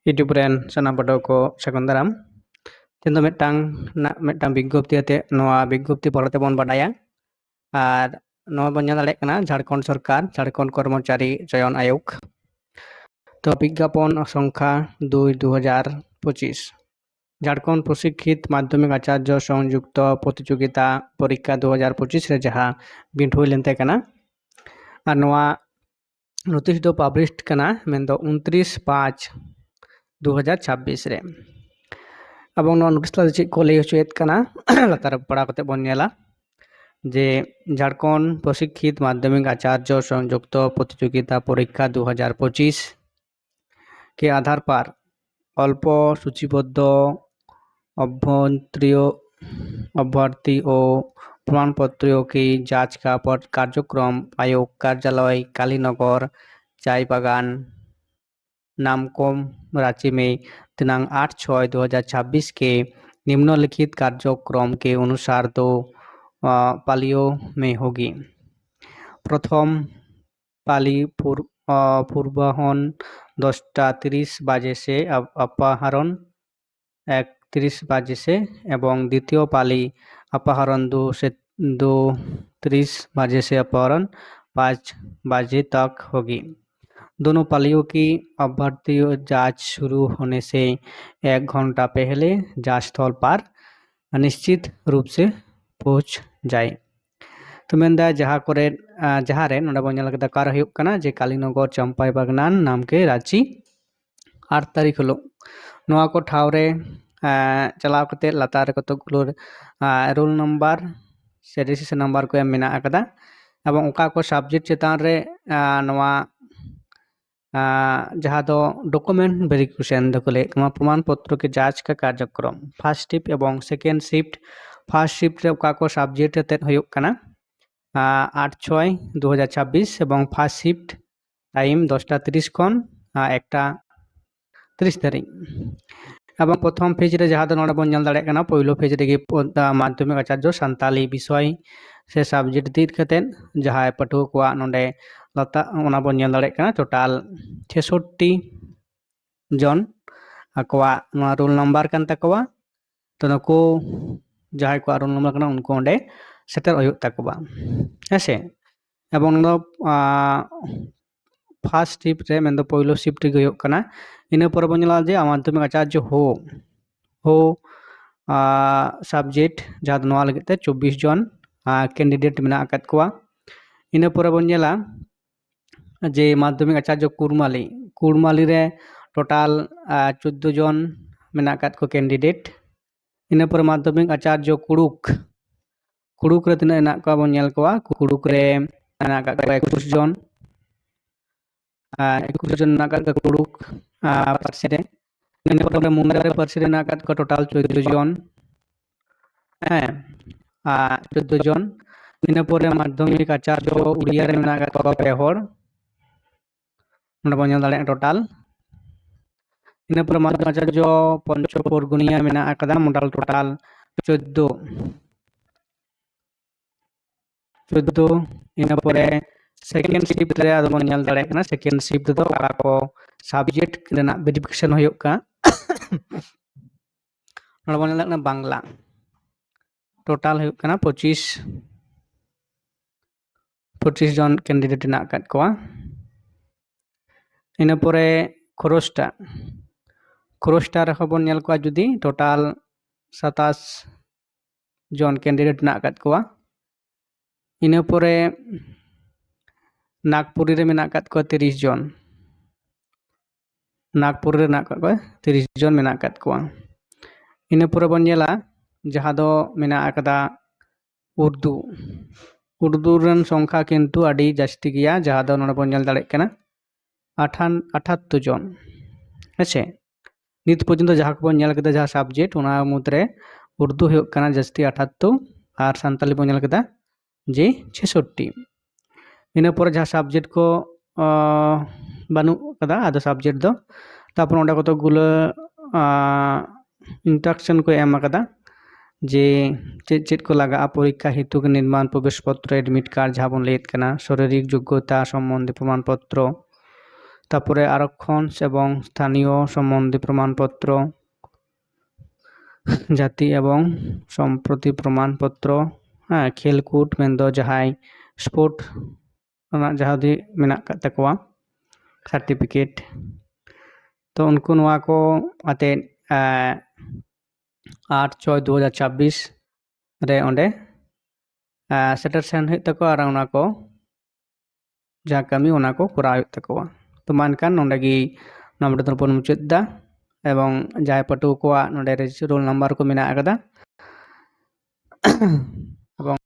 YouTube rain सानाम पाठक को सागुन दाराम तेन मिट्टांग विज्ञप्ति आते विज्ञप्ति पढ़ते बन बाडाया और बन दाड़े झारखंड सरकार झारखंड कर्मचारी चयन आयोग तो विज्ञापन संख्या 2/2025 झारखंड प्रशिक्षित माध्यमिक आचार्य संयुक्त प्रतियोगिता परीक्षा 2025 रे जहाँ बिंट हुई लेनते कना और नोटिस दो पब्लिश कना मेन दो 29/5/2026 रे अब नोटिस चेक को लई हचुएत कना लातार पड़ा कते बन नेला जे झारखंड प्रशिक्षित माध्यमिक आचार्य संयुक्त प्रतियोगिता परीक्षा 2025 के आधार पर अल्प सूचीबद्ध अभ्यर्थी और प्रमाणपत्रों की जांच का कार्यक्रम आयोग कार्यालय कालीनगर चाय बागान नामकोम रांची में दिनांक 8/6/2026 के निम्नलिखित कार्यक्रम के अनुसार 2 पालियों में होगी। प्रथम पाली पूर्वाह्न 10:30 बजे से अपहरण 1:30 बजे से एवं द्वितीय पाली अपहरण 2:30 बजे से अपहरण 5 बजे तक होगी। दोनों पालियों की अभ्यर्थी जांच शुरू होने से 1 घंटा पहले जांच स्थल पर निश्चित रूप से पहुंच जाए। तो मेनदा जहाँ रे नोडे बन नेल कार हुयुग कना जे कालीनगर चंपाई बागनान नाम के रांची 8 तारीख हलो नोआ को ठाव रे चलाव कते लातार कतगुलो रोल नंबर से रजिस्ट्रेशन नंबर को एम मेना अकदा एवं ओका को सब्जेक्ट चेतान रे नोआ जहाँ दो डॉक्यूमेंट वेरिफिकेशन दखले प्रमाण पत्र के जांच का कार्यक्रम फर्स्ट शिफ्ट एवं सेकेंड शिफ्ट फर्स्ट शिफ्ट रे ओका को सब्जेक्ट तेन हुयुग कना 8/6/2026 एवं फर्स्ट शिफ्ट टाइम 10:30 खन 1:30 धारिज एवं प्रथम फेज रे जहाँ नोडे बन नेल दाड़े कना पहिलो फेज रे माध्यमिक आचार्य सानताली विषय से सब्जेक्ट दीद कतेन जहाँ पाठुआ को नोडे लता ओना बन नेल दाड़े कना टोटाल 66 जन आकोआ रोल नंबर कान तकवा तो नको जहाँ को रोल नंबर कना उनको ओंडे सेटर हुयुग तकवा हेसे एवं फर्स्ट शिफ्ट रे मेन दो पहिलो शिफ्ट गे हुयुग कना इना पर बन नेला जे माध्यमिक आचार्य हो सब्जेक्ट जहाँ नोआ लगे ते 24 जन कैंडिडेट मेना आकाद कोआ इना पर बन नेला जे माध्यमिक आचार्य कुड़माली रे टोटाल 14 जन मेना आकाद को कैंडिडेट इना पर माध्यमिक आचार्य कुड़ुक रे तिना एना को बन नेल कोआ कुड़ुक रे मेना आकाद को 21 जन 21 जन मेना आकाद को कुड़ुक पार्सी रे इना पर मुंडा रे पार्सी रे मेना आकाद को टोटाल 14 जन 14 जन इना पर माध्यमिक आचार्य उड़िया रे मेना आकाद को 2 हर नोडे बन नेल दाड़े टोटाल इना पर माध्यमिक आचार्य पंचपरगुनिया मेना आकादा मोडल टोटाल 14 इना पर सेकेंड शिफ्ट रे आदो बन नेल दाड़े कना सेकेंड शिफ्ट दो को सब्जेक्ट रेना वेरिफिकेशन हुयुग का नोडे बन नेल बांग्ला टोटाल हुयुग कना 25 जन कैंडिडेट ना आकाद कोआ इना परे खरोस्टा रे बन नेल कोआ जुदी टोटाल 27 जन कैंडिडेट ना आकाद कोआ इना परे नागपुरी रे मेना आकाद कोआ 30 जन नागपुर रे ना आकाद कोआ 30 जन मेना आकाद कोआ इना परे बन नेला जहाँ दो मेना आकादा उर्दू रन संख्या किंतु आडी जास्ती गया जहाँ दो नोडे बन नेल दाड़े कना 78 जन हेसे नित पर्यंत जहाँ को बन नेल केदा जहाँ सब्जेक्ट ओना मुद्रे उर्दू हुयुग कना जास्ती 78 और सानताली बन नेल केदा जे 66 इना पर जहाँ सब्जेक्ट को बानु कदा आदो सब्जेक्ट दो तापर ओंडा कतगुलो इंस्ट्रक्शन को एम कदा जे चेक को लगा परीक्षा हेतु के निर्माण प्रवेश पत्र एडमिट कार्ड जहाँ बन लेत कना शारीरिक योग्यता संबंधी प्रमाण पत्र তারপরে আরক্ষণ এবং স্থানীয় সম্বন্ধে প্রমাণপত্র, জাতি এবং সম্প্রতি প্রমাणपत्र, हाँ खेलकूद मेनदो जहाय स्पोर्ट जहाँ दी मेना तकवा सर्टिफिकेट तो उनको नवा को आते 8/6/2024 रे ओंडे सेटर सेन हुई तको और उना को जहाँ कमी उना को कोराव हुई तकवा तो मानकान नोंडे गी नम्बर तनपन मुचेदा एवं जाय पटु को नोंडे रोल नंबर को मेना आगदा एवं